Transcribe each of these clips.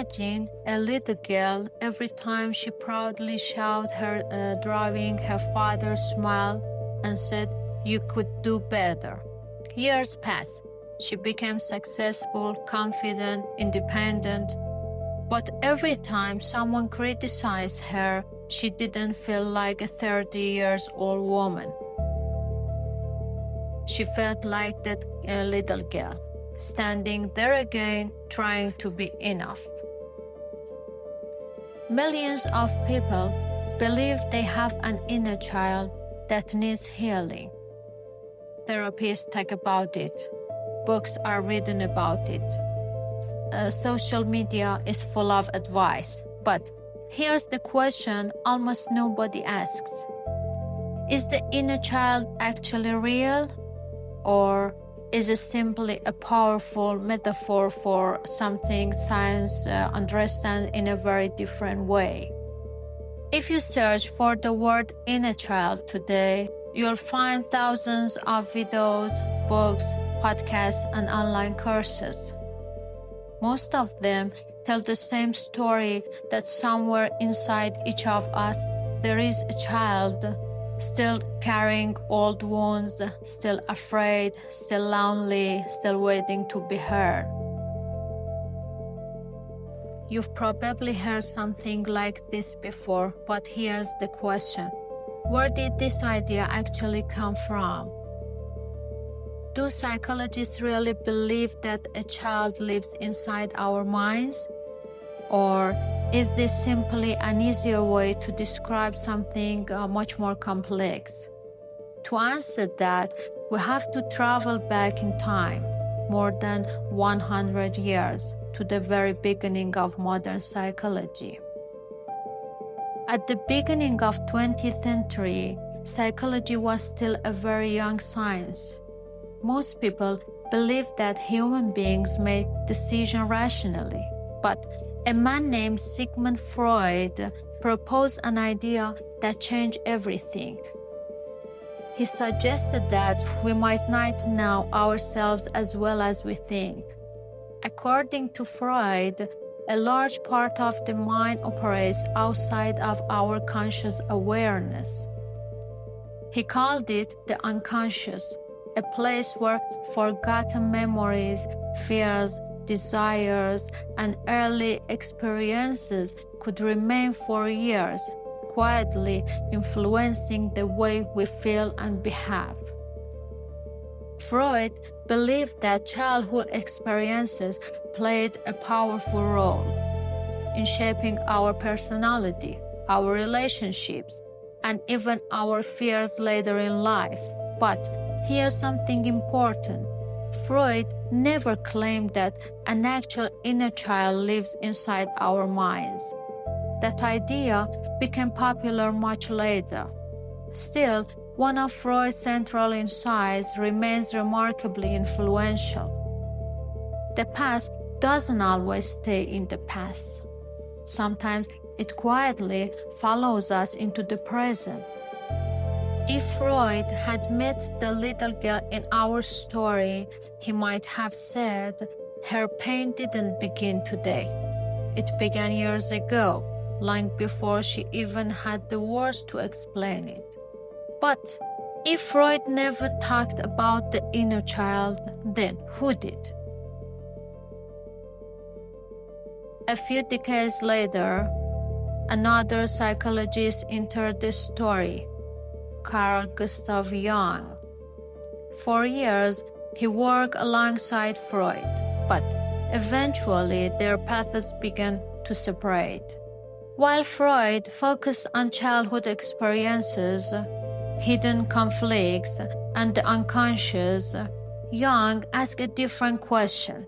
Imagine a little girl every time she proudly showed her drawing her father smiled and said, "You could do better." Years passed. She became successful, confident, independent. But every time someone criticized her, she didn't feel like a 30 years old woman. She felt like that little girl, standing there again, trying to be enough. Millions of people believe they have an inner child that needs healing. Therapies talk about it. Books are written about it. Social media is full of advice. But here's the question almost nobody asks. Is the inner child actually real? Or is it simply a powerful metaphor for something science understands in a very different way? If you search for the word inner child today, you'll find thousands of videos, books, podcasts, and online courses. Most of them tell the same story, that somewhere inside each of us there is a child, still carrying old wounds, still afraid, still lonely, still waiting to be heard. You've probably heard something like this before, but here's the question. Where did this idea actually come from? Do psychologists really believe that a child lives inside our minds? Or is this simply an easier way to describe something much more complex? To answer that, we have to travel back in time, more than 100 years, to the very beginning of modern psychology. At the beginning of 20th century, psychology was still a very young science. Most people believed that human beings make decisions rationally, but a man named Sigmund Freud proposed an idea that changed everything. He suggested that we might not know ourselves as well as we think. According to Freud, a large part of the mind operates outside of our conscious awareness. He called it the unconscious, a place where forgotten memories, fears, desires, and early experiences could remain for years, quietly influencing the way we feel and behave. Freud believed that childhood experiences played a powerful role in shaping our personality, our relationships, and even our fears later in life. But here's something important. Freud never claimed that an actual inner child lives inside our minds. That idea became popular much later. Still, one of Freud's central insights remains remarkably influential. The past doesn't always stay in the past. Sometimes it quietly follows us into the present. If Freud had met the little girl in our story, he might have said, her pain didn't begin today. It began years ago, long before she even had the words to explain it. But if Freud never talked about the inner child, then who did? A few decades later, another psychologist entered the story, Carl Gustav Jung. For years, he worked alongside Freud, but eventually their paths began to separate. While Freud focused on childhood experiences, hidden conflicts, and the unconscious, Jung asked a different question.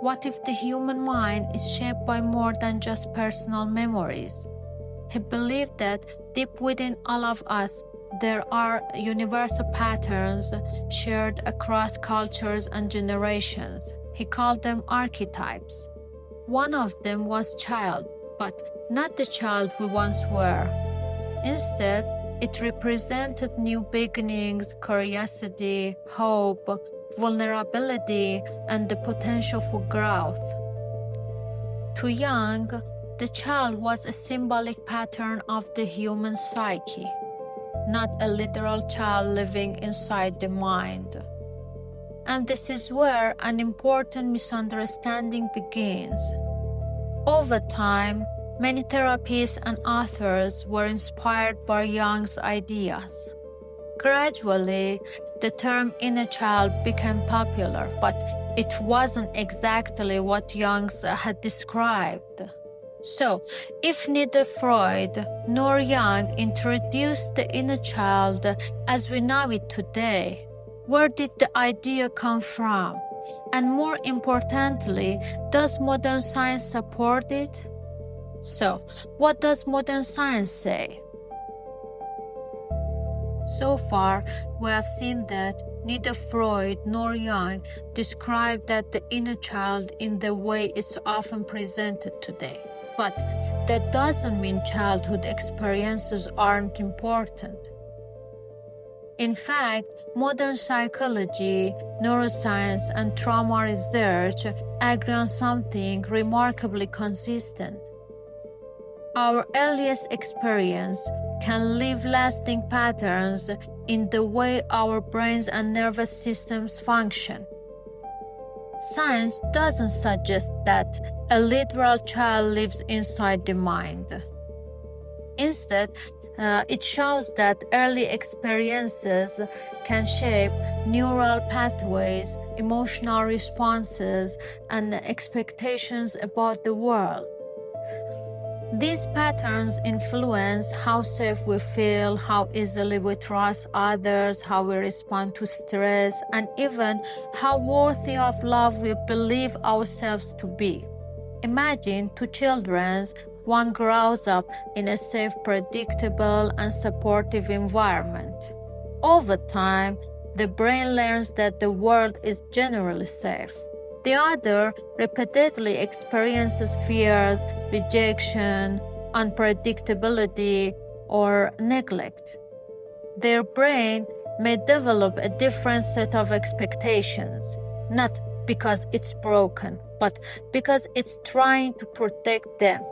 What if the human mind is shaped by more than just personal memories? He believed that deep within all of us, there are universal patterns shared across cultures and generations. He called them archetypes. One of them was child, but not the child we once were. Instead, it represented new beginnings, curiosity, hope, vulnerability, and the potential for growth. To Jung, the child was a symbolic pattern of the human psyche, not a literal child living inside the mind. And this is where an important misunderstanding begins. Over time, many therapists and authors were inspired by Jung's ideas. Gradually, the term inner child became popular, but it wasn't exactly what Jung had described. So, if neither Freud nor Jung introduced the inner child as we know it today, where did the idea come from? And more importantly, does modern science support it? So, what does modern science say? So far, we have seen that neither Freud nor Jung described that the inner child in the way it's often presented today. But that doesn't mean childhood experiences aren't important. In fact, modern psychology, neuroscience, and trauma research agree on something remarkably consistent. Our earliest experience can leave lasting patterns in the way our brains and nervous systems function. Science doesn't suggest that a literal child lives inside the mind. Instead, it shows that early experiences can shape neural pathways, emotional responses, and expectations about the world. These patterns influence how safe we feel, how easily we trust others, how we respond to stress, and even how worthy of love we believe ourselves to be. Imagine two children. One grows up in a safe, predictable, and supportive environment. Over time, the brain learns that the world is generally safe. The other repeatedly experiences fears, rejection, unpredictability, or neglect. Their brain may develop a different set of expectations, not because it's broken, but because it's trying to protect them.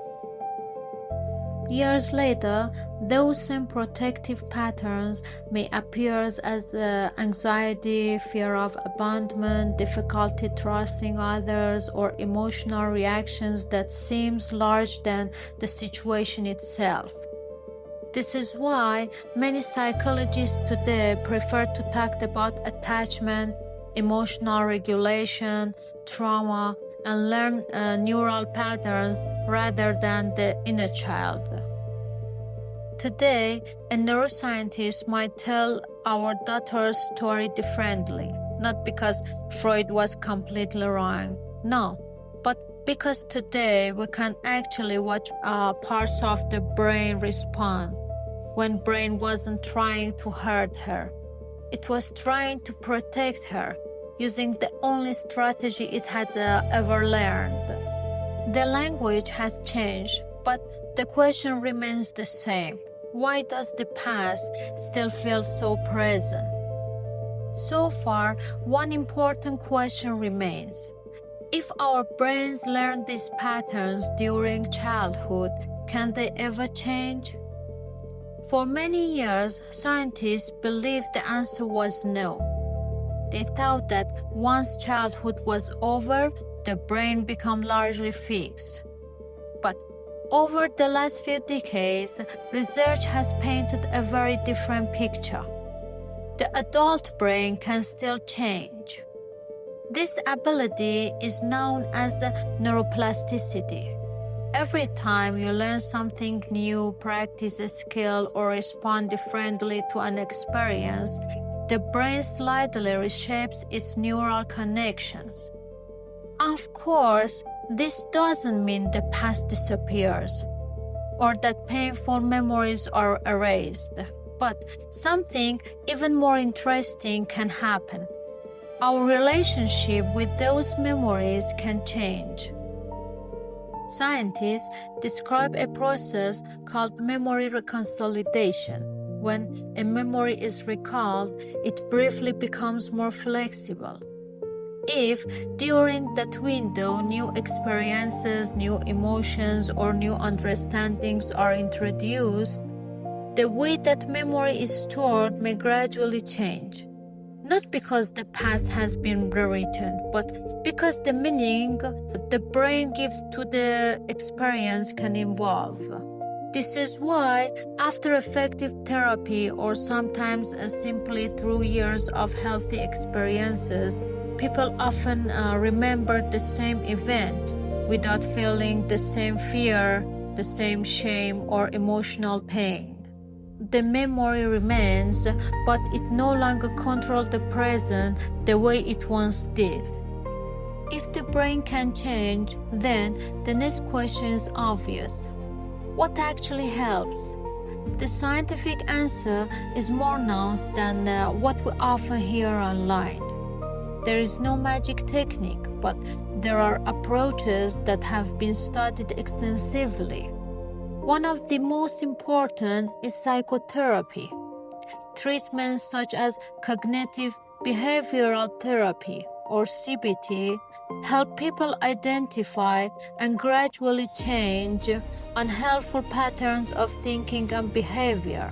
Years later, those same protective patterns may appear as anxiety, fear of abandonment, difficulty trusting others, or emotional reactions that seems larger than the situation itself. This is why many psychologists today prefer to talk about attachment, emotional regulation, trauma, and learn neural patterns rather than the inner child. Today, a neuroscientist might tell our daughter's story differently, not because Freud was completely wrong, no, but because today we can actually watch parts of the brain respond when brain wasn't trying to hurt her. It was trying to protect her, using the only strategy it had ever learned. The language has changed, but the question remains the same. Why does the past still feel so present? So far, one important question remains. If our brains learn these patterns during childhood, can they ever change? For many years, scientists believed the answer was no. They thought that once childhood was over, the brain became largely fixed. But over the last few decades, research has painted a very different picture. The adult brain can still change. This ability is known as neuroplasticity. Every time you learn something new, practice a skill, or respond differently to an experience, the brain slightly reshapes its neural connections. Of course, this doesn't mean the past disappears or that painful memories are erased, but something even more interesting can happen. Our relationship with those memories can change. Scientists describe a process called memory reconsolidation. When a memory is recalled, it briefly becomes more flexible. If during that window new experiences, new emotions, or new understandings are introduced, the way that memory is stored may gradually change. Not because the past has been rewritten, but because the meaning the brain gives to the experience can evolve. This is why, after effective therapy or sometimes simply through years of healthy experiences, people often remember the same event without feeling the same fear, the same shame, or emotional pain. The memory remains, but it no longer controls the present the way it once did. If the brain can change, then the next question is obvious. What actually helps? The scientific answer is more nuanced than what we often hear online. There is no magic technique, but there are approaches that have been studied extensively. One of the most important is psychotherapy. Treatments such as cognitive behavioral therapy or CBT help people identify and gradually change unhelpful patterns of thinking and behavior.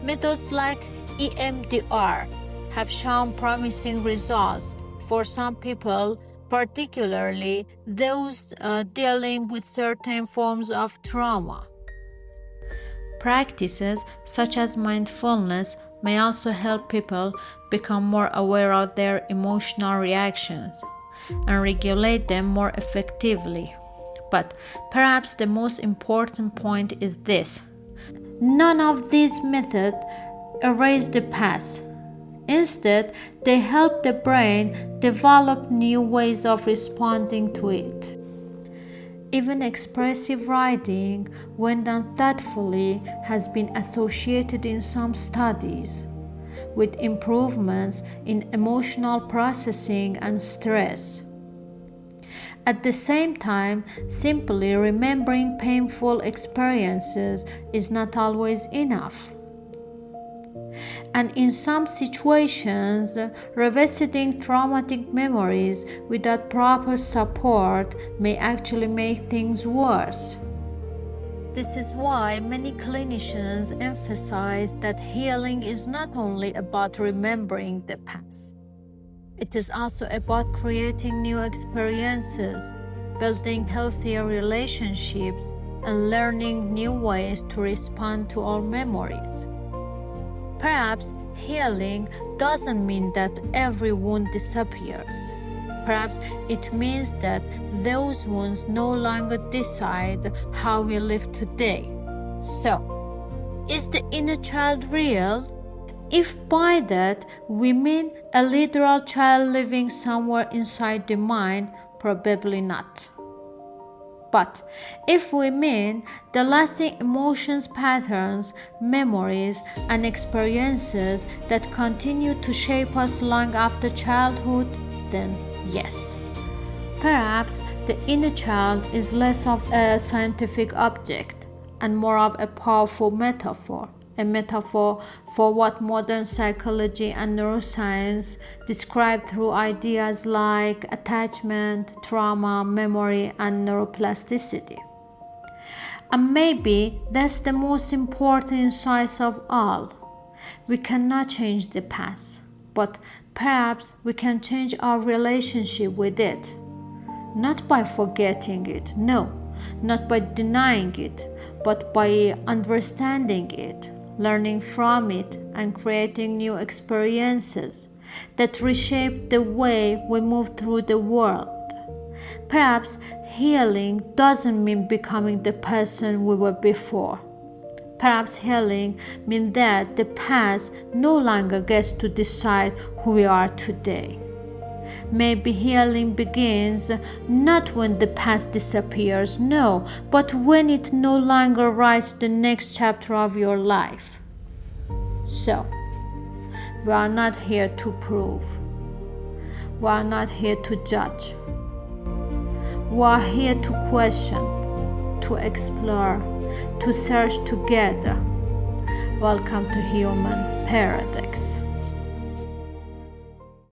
Methods like EMDR have shown promising results for some people, particularly those dealing with certain forms of trauma. Practices such as mindfulness may also help people become more aware of their emotional reactions and regulate them more effectively. But perhaps the most important point is this: none of these methods erase the past. Instead, they help the brain develop new ways of responding to it. Even expressive writing, when done thoughtfully, has been associated in some studies with improvements in emotional processing and stress. At the same time, simply remembering painful experiences is not always enough. And in some situations, revisiting traumatic memories without proper support may actually make things worse. This is why many clinicians emphasize that healing is not only about remembering the past. It is also about creating new experiences, building healthier relationships, and learning new ways to respond to our memories. Perhaps healing doesn't mean that every wound disappears. Perhaps it means that those wounds no longer decide how we live today. So, is the inner child real? If by that we mean a literal child living somewhere inside the mind, probably not. But if we mean the lasting emotions, patterns, memories, and experiences that continue to shape us long after childhood, then yes. Perhaps the inner child is less of a scientific object and more of a powerful metaphor. A metaphor for what modern psychology and neuroscience describe through ideas like attachment, trauma, memory, and neuroplasticity. And maybe that's the most important insight of all. We cannot change the past, but perhaps we can change our relationship with it. Not by forgetting it, no, not by denying it, but by understanding it, learning from it, and creating new experiences that reshape the way we move through the world. Perhaps healing doesn't mean becoming the person we were before. Perhaps healing means that the past no longer gets to decide who we are today. Maybe healing begins not when the past disappears, no, but when it no longer writes the next chapter of your life. So, we are not here to prove. We are not here to judge. We are here to question, to explore, to search together. Welcome to Human Paradox.